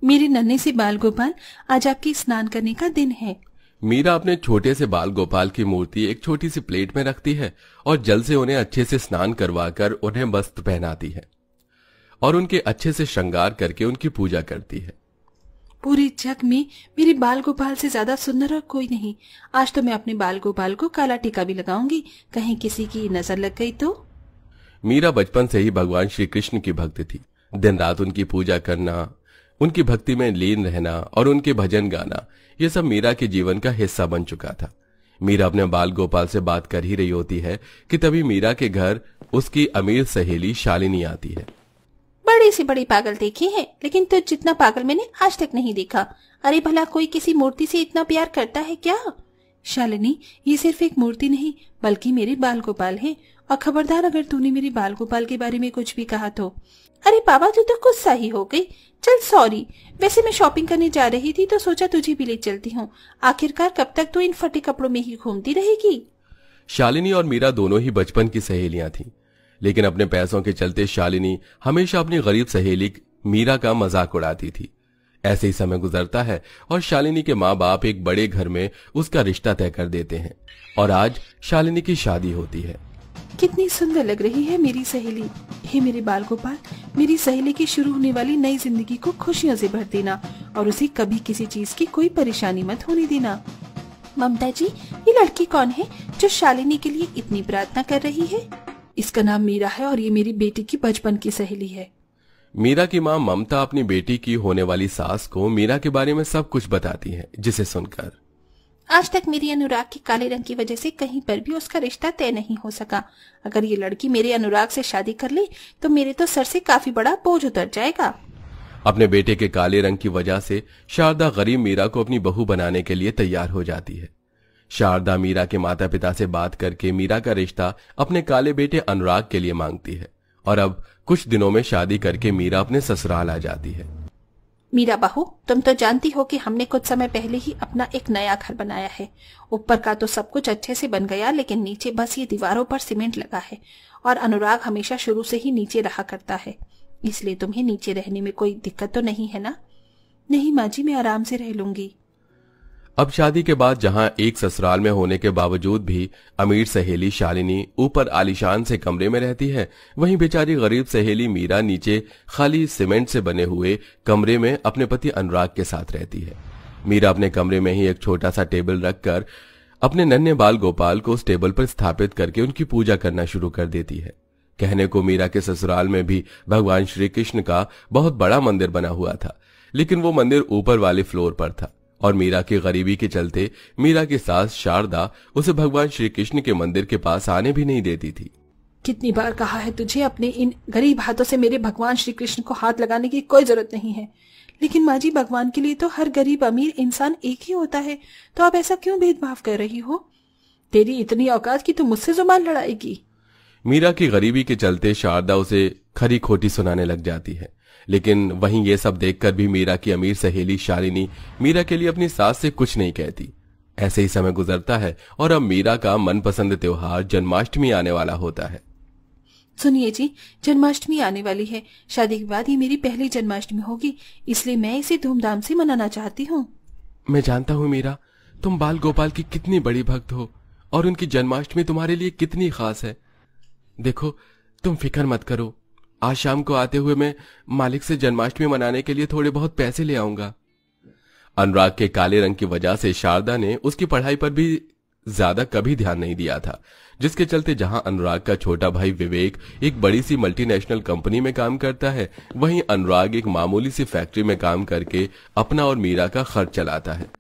मेरे नन्हे से बाल गोपाल, आज आपके स्नान करने का दिन है। मीरा अपने छोटे से बाल गोपाल की मूर्ति एक छोटी सी प्लेट में रखती है और जल से उन्हें अच्छे से स्नान करवाकर उन्हें वस्त्र पहनाती है और उनके अच्छे से श्रृंगार करके उनकी पूजा करती है। पूरे जग में मेरे बाल गोपाल से ज्यादा सुंदर और कोई नहीं। आज तो मैं अपने बाल गोपाल को काला टीका भी लगाऊंगी, कहीं किसी की नजर लग गई तो। मीरा बचपन से ही भगवान श्री कृष्ण की भक्त थी। दिन रात उनकी पूजा करना, उनकी भक्ति में लीन रहना और उनके भजन गाना, ये सब मीरा के जीवन का हिस्सा बन चुका था। मीरा अपने बाल गोपाल से बात कर ही रही होती है कि तभी मीरा के घर उसकी अमीर सहेली शालिनी आती है। बड़ी सी बड़ी पागल देखी है, लेकिन तुझ जितना पागल मैंने आज तक नहीं देखा। अरे भला कोई किसी मूर्ति से इतना प्यार करता है क्या? शालिनी, ये सिर्फ एक मूर्ति नहीं बल्कि मेरे बाल गोपाल है, और खबरदार अगर तूने मेरे बाल गोपाल के बारे में कुछ भी कहा तो। अरे बाबा, तू तो गुस्सा ही हो गई। चल सॉरी, वैसे मैं शॉपिंग करने जा रही थी तो सोचा तुझे भी ले चलती हूँ। आखिरकार कब तक तू इन फटे कपड़ों में ही घूमती रहेगी? शालिनी और मीरा दोनों ही बचपन की सहेलियां थीं, लेकिन अपने पैसों के चलते शालिनी हमेशा अपनी गरीब सहेली मीरा का मजाक उड़ाती थी। ऐसे ही समय गुजरता है और शालिनी के माँ बाप एक बड़े घर में उसका रिश्ता तय कर देते हैं और आज शालिनी की शादी होती है। कितनी सुंदर लग रही है मेरी सहेली। हे मेरे बाल गोपाल, मेरी सहेली की शुरू होने वाली नई जिंदगी को खुशियों से भर देना और उसे कभी किसी चीज की कोई परेशानी मत होने देना। ममता जी, ये लड़की कौन है जो शालिनी के लिए इतनी प्रार्थना कर रही है? इसका नाम मीरा है और ये मेरी बेटी की बचपन की सहेली है। मीरा की माँ ममता अपनी बेटी की होने वाली सास को मीरा के बारे में सब कुछ बताती है, जिसे सुनकर आज तक मेरी अनुराग के काले रंग की वजह से कहीं पर भी उसका रिश्ता तय नहीं हो सका। अगर ये लड़की मेरे अनुराग से शादी कर ले तो मेरे तो सर से काफी बड़ा बोझ उतर जाएगा। अपने बेटे के काले रंग की वजह से शारदा गरीब मीरा को अपनी बहू बनाने के लिए तैयार हो जाती है। शारदा मीरा के माता पिता से बात करके मीरा का रिश्ता अपने काले बेटे अनुराग के लिए मांगती है और अब कुछ दिनों में शादी करके मीरा अपने ससुराल आ जाती है। मीरा बहू, तुम तो जानती हो कि हमने कुछ समय पहले ही अपना एक नया घर बनाया है। ऊपर का तो सब कुछ अच्छे से बन गया, लेकिन नीचे बस ये दीवारों पर सीमेंट लगा है और अनुराग हमेशा शुरू से ही नीचे रहा करता है, इसलिए तुम्हें नीचे रहने में कोई दिक्कत तो नहीं है ना? नहीं माँ जी, मैं आराम से रह लूंगी। अब शादी के बाद जहां एक ससुराल में होने के बावजूद भी अमीर सहेली शालिनी ऊपर आलीशान से कमरे में रहती है, वहीं बेचारी गरीब सहेली मीरा नीचे खाली सीमेंट से बने हुए कमरे में अपने पति अनुराग के साथ रहती है। मीरा अपने कमरे में ही एक छोटा सा टेबल रखकर अपने नन्हे बाल गोपाल को उस टेबल पर स्थापित करके उनकी पूजा करना शुरू कर देती है। कहने को मीरा के ससुराल में भी भगवान श्री कृष्ण का बहुत बड़ा मंदिर बना हुआ था, लेकिन वो मंदिर ऊपर वाले फ्लोर पर था और मीरा की गरीबी के चलते मीरा की सास शारदा उसे भगवान श्री कृष्ण के मंदिर के पास आने भी नहीं देती थी। कितनी बार कहा है तुझे, अपने इन गरीब हाथों से मेरे भगवान श्री कृष्ण को हाथ लगाने की कोई जरूरत नहीं है। लेकिन माँ जी, भगवान के लिए तो हर गरीब अमीर इंसान एक ही होता है, तो आप ऐसा क्यों भेदभाव कर रही हो? तेरी इतनी औकात की तो मुझसे जुबान लड़ाएगी। मीरा की गरीबी के चलते शारदा उसे खरी खोटी सुनाने लग जाती है, लेकिन वहीं ये सब देखकर भी मीरा की अमीर सहेली शालिनी मीरा के लिए अपनी सास से कुछ नहीं कहती। ऐसे ही समय गुजरता है और अब मीरा का मनपसंद त्योहार जन्माष्टमी आने वाला होता है। सुनिए जी, जन्माष्टमी आने वाली है। शादी के बाद ये मेरी पहली जन्माष्टमी होगी, इसलिए मैं इसे धूमधाम से मनाना चाहती हूँ। मैं जानता हूँ मीरा, तुम बाल गोपाल की कितनी बड़ी भक्त हो और उनकी जन्माष्टमी तुम्हारे लिए कितनी खास है। देखो, तुम फिक्र मत करो, आज शाम को आते हुए मैं मालिक से जन्माष्टमी मनाने के लिए थोड़े बहुत पैसे ले आऊंगा। अनुराग के काले रंग की वजह से शारदा ने उसकी पढ़ाई पर भी ज्यादा कभी ध्यान नहीं दिया था, जिसके चलते जहां अनुराग का छोटा भाई विवेक एक बड़ी सी मल्टीनेशनल कंपनी में काम करता है, वहीं अनुराग एक मामूली सी फैक्ट्री में काम करके अपना और मीरा का खर्च चलाता है।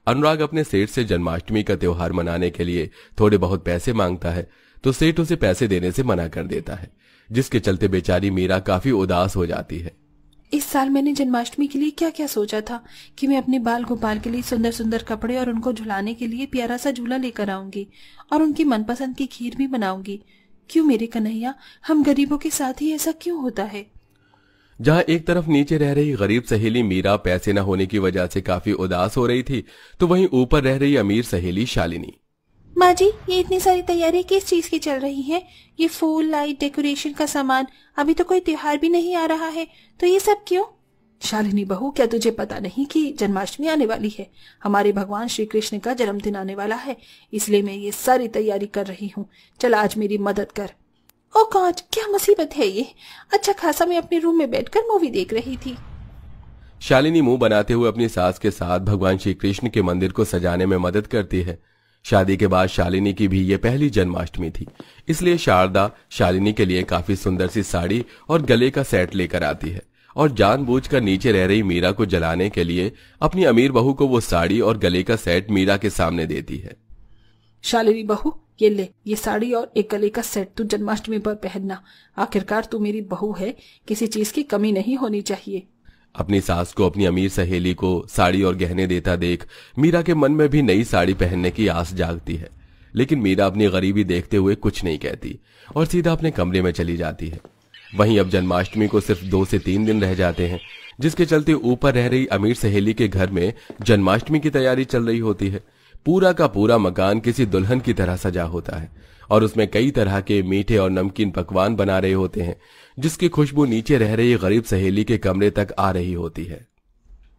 अनुराग अपने सेठ से जन्माष्टमी का त्योहार मनाने के लिए थोड़े बहुत पैसे मांगता है, तो सेठ उसे पैसे देने से मना कर देता है, जिसके चलते बेचारी मीरा काफी उदास हो जाती है। इस साल मैंने जन्माष्टमी के लिए क्या क्या सोचा था कि मैं अपने बाल गोपाल के लिए सुंदर सुंदर कपड़े और उनको झुलाने के लिए प्यारा सा झूला लेकर आऊंगी और उनकी मनपसंद की खीर भी बनाऊंगी। क्यों मेरे कन्हैया, हम गरीबों के साथ ही ऐसा क्यों होता है? जहां एक तरफ नीचे रह रही गरीब सहेली मीरा पैसे न होने की वजह से काफी उदास हो रही थी, तो वहीं ऊपर रह रही अमीर सहेली शालिनी। माँ जी, ये इतनी सारी तैयारी किस चीज की चल रही है? ये फूल, लाइट, डेकोरेशन का सामान, अभी तो कोई त्योहार भी नहीं आ रहा है, तो ये सब क्यों? शालिनी बहू, क्या तुझे पता नहीं कि जन्माष्टमी आने वाली है? हमारे भगवान श्री कृष्ण का जन्मदिन आने वाला है, इसलिए मैं ये सारी तैयारी कर रही हूँ। चल आज मेरी मदद कर। ओ गॉड, क्या मुसीबत है ये। अच्छा खासा मैं अपने रूम में बैठकर मूवी देख रही थी। शालिनी मुंह बनाते हुए अपनी सास के साथ भगवान श्री कृष्ण के मंदिर को सजाने में मदद करती है। शादी के बाद शालिनी की भी ये पहली जन्माष्टमी थी, इसलिए शारदा शालिनी के लिए काफी सुंदर सी साड़ी और गले का सेट लेकर आती है और जानबूझकर नीचे रह रही मीरा को जलाने के लिए अपनी अमीर बहू को वो साड़ी और गले का सेट मीरा के सामने देती है। शालिनी बहू, ये ले, ये साड़ी और एक गले का सेट तू जन्माष्टमी पर पहनना। आखिरकार तू मेरी बहू है, किसी चीज की कमी नहीं होनी चाहिए। अपनी सास को अपनी अमीर सहेली को साड़ी और गहने देता देख मीरा के मन में भी नई साड़ी पहनने की आस जागती है, लेकिन मीरा अपनी गरीबी देखते हुए कुछ नहीं कहती और सीधा अपने कमरे में चली जाती है। वहीं अब जन्माष्टमी को सिर्फ 2 से 3 दिन रह जाते हैं, जिसके चलते ऊपर रह रही अमीर सहेली के घर में जन्माष्टमी की तैयारी चल रही होती है। पूरा का पूरा मकान किसी दुल्हन की तरह सजा होता है और उसमें कई तरह के मीठे और नमकीन पकवान बना रहे होते हैं, जिसकी खुशबू नीचे रह रही गरीब सहेली के कमरे तक आ रही होती है।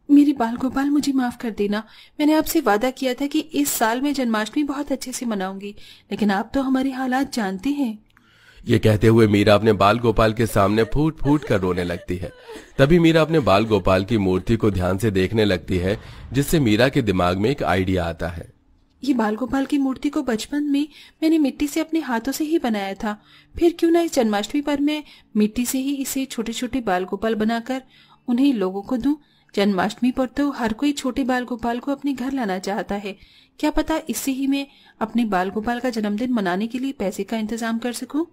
मेरी बाल गोपाल, मुझे माफ कर देना। मैंने आपसे वादा किया था कि इस साल मैं जन्माष्टमी बहुत अच्छे से मनाऊंगी, लेकिन आप तो हमारे हालात जानते हैं। ये कहते हुए मीरा अपने बाल गोपाल के सामने फूट फूट कर रोने लगती है। तभी मीरा अपने बाल गोपाल की मूर्ति को ध्यान से देखने लगती है, जिससे मीरा के दिमाग में एक आइडिया आता है। ये बाल गोपाल की मूर्ति को बचपन में मैंने मिट्टी से अपने हाथों से ही बनाया था, फिर क्यों ना इस जन्माष्टमी पर मैं मिट्टी से ही इसे छोटे छोटे बाल गोपाल बनाकर उन्हें लोगों को दूं। जन्माष्टमी पर तो हर कोई छोटे बाल गोपाल को अपने घर लाना चाहता है। क्या पता इससे ही मैं अपने बाल गोपाल का जन्मदिन मनाने के लिए पैसे का इंतजाम कर सकूं।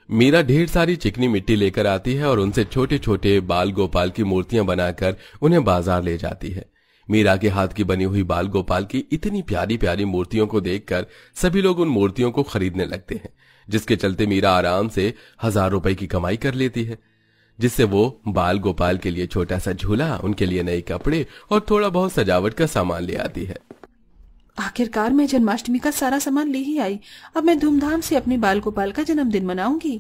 मीरा ढेर सारी चिकनी मिट्टी लेकर आती है और उनसे छोटे छोटे बाल गोपाल की मूर्तियां बनाकर उन्हें बाजार ले जाती है। मीरा के हाथ की बनी हुई बाल गोपाल की इतनी प्यारी प्यारी मूर्तियों को देखकर सभी लोग उन मूर्तियों को खरीदने लगते हैं, जिसके चलते मीरा आराम से 1000 रुपए की कमाई कर लेती है, जिससे वो बाल गोपाल के लिए छोटा सा झूला, उनके लिए नए कपड़े और थोड़ा बहुत सजावट का सामान ले आती है। आखिरकार मैं जन्माष्टमी का सारा सामान ले ही आई। अब मैं धूमधाम से अपने बाल गोपाल का जन्मदिन मनाऊंगी।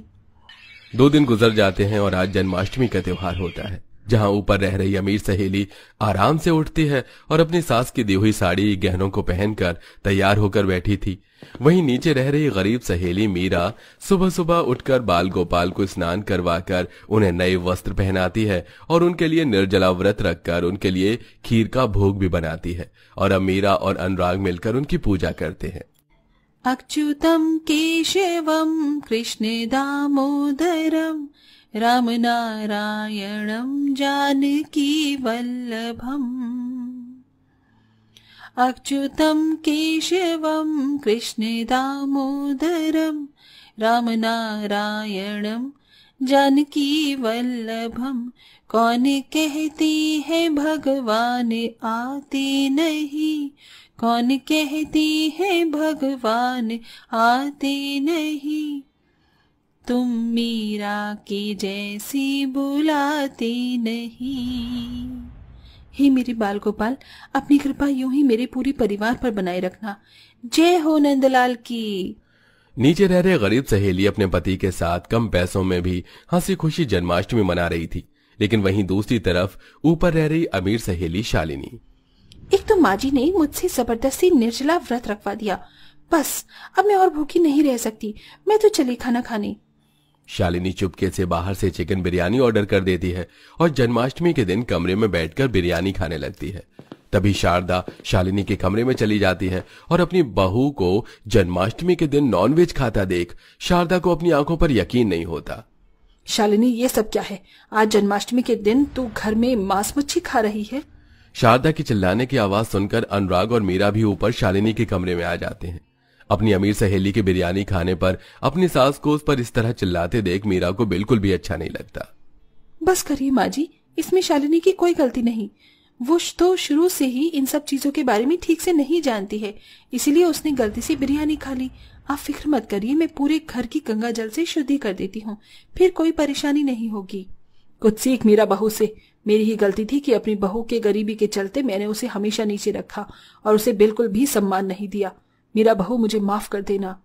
2 दिन गुजर जाते हैं और आज जन्माष्टमी का त्योहार होता है, जहां ऊपर रह रही अमीर सहेली आराम से उठती है और अपनी सास की दी हुई साड़ी गहनों को पहनकर तैयार होकर बैठी थी। वहीं नीचे रह रही गरीब सहेली मीरा सुबह सुबह उठकर बाल गोपाल को स्नान करवाकर उन्हें नए वस्त्र पहनाती है और उनके लिए निर्जला व्रत रखकर उनके लिए खीर का भोग भी बनाती है। और अब मीरा और अनुराग मिलकर उनकी पूजा करते हैं। अच्युतम केशवम कृष्ण दामोदरम राम नारायणम जानकी वल्लभम। अच्युतम केशवम कृष्ण दामोदरम राम नारायणम जानकी वल्लभम। कौन कहती है भगवान आते नहीं, कौन कहती है भगवान आते नहीं, तुम मीरा की जैसी बुलाते नहीं। हे मेरे बाल गोपाल, अपनी कृपा यूं ही मेरे पूरे परिवार पर बनाए रखना। जय हो नंदलाल की। नीचे रह रहे गरीब सहेली अपने पति के साथ कम पैसों में भी हंसी खुशी जन्माष्टमी मना रही थी, लेकिन वहीं दूसरी तरफ ऊपर रह रही अमीर सहेली शालिनी। एक तो माँ जी ने मुझसे जबरदस्ती निर्जला व्रत रखवा दिया। बस अब मैं और भूखी नहीं रह सकती। मैं तो चली खाना खाने। शालिनी चुपके से बाहर से चिकन बिरयानी ऑर्डर कर देती है और जन्माष्टमी के दिन कमरे में बैठकर बिरयानी खाने लगती है। तभी शारदा शालिनी के कमरे में चली जाती है और अपनी बहू को जन्माष्टमी के दिन नॉनवेज खाता देख शारदा को अपनी आंखों पर यकीन नहीं होता। शालिनी, ये सब क्या है? आज जन्माष्टमी के दिन तू घर में मांस मच्छी खा रही है? शारदा की चिल्लाने की आवाज सुनकर अनुराग और मीरा भी ऊपर शालिनी के कमरे में आ जाते हैं। अपनी अमीर सहेली की बिरयानी खाने पर अपनी सास को उस पर इस तरह चिल्लाते देख मीरा को बिल्कुल भी अच्छा नहीं लगता। बस करिए माँ जी, इसमें शालिनी की कोई गलती नहीं। वो तो शुरू से ही इन सब चीजों के बारे में ठीक से नहीं जानती है, इसीलिए उसने गलती से बिरयानी खा ली। आप फिक्र मत करिए, मैं पूरे घर की गंगा जल से शुद्धि कर देती हूँ, फिर कोई परेशानी नहीं होगी। कुछ सीख मीरा बहू से। मेरी ही गलती थी कि अपनी बहू के गरीबी के चलते मैंने उसे हमेशा नीचे रखा और उसे बिल्कुल भी सम्मान नहीं दिया। मीरा बहू, मुझे माफ कर देना।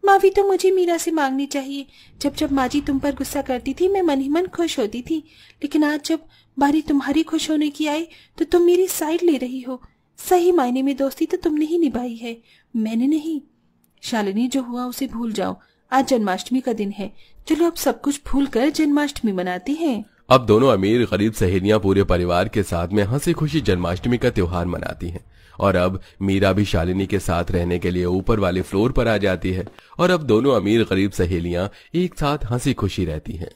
माफी तो मुझे मीरा से मांगनी चाहिए। जब जब माँ जी तुम पर गुस्सा करती थी मैं मन ही मन खुश होती थी, लेकिन आज जब बारी तुम्हारी खुश होने की आई तो तुम मेरी साइड ले रही हो। सही मायने में दोस्ती तो तुमने ही निभाई है, मैंने नहीं। शालिनी, जो हुआ उसे भूल जाओ। आज जन्माष्टमी का दिन है, चलो अब सब कुछ भूल कर जन्माष्टमी मनाते हैं। अब दोनों अमीर गरीब सहेलियां पूरे परिवार के साथ में हंसी खुशी जन्माष्टमी का त्योहार मनाती हैं। और अब मीरा भी शालिनी के साथ रहने के लिए ऊपर वाले फ्लोर पर आ जाती है और अब दोनों अमीर गरीब सहेलियां एक साथ हंसी खुशी रहती हैं।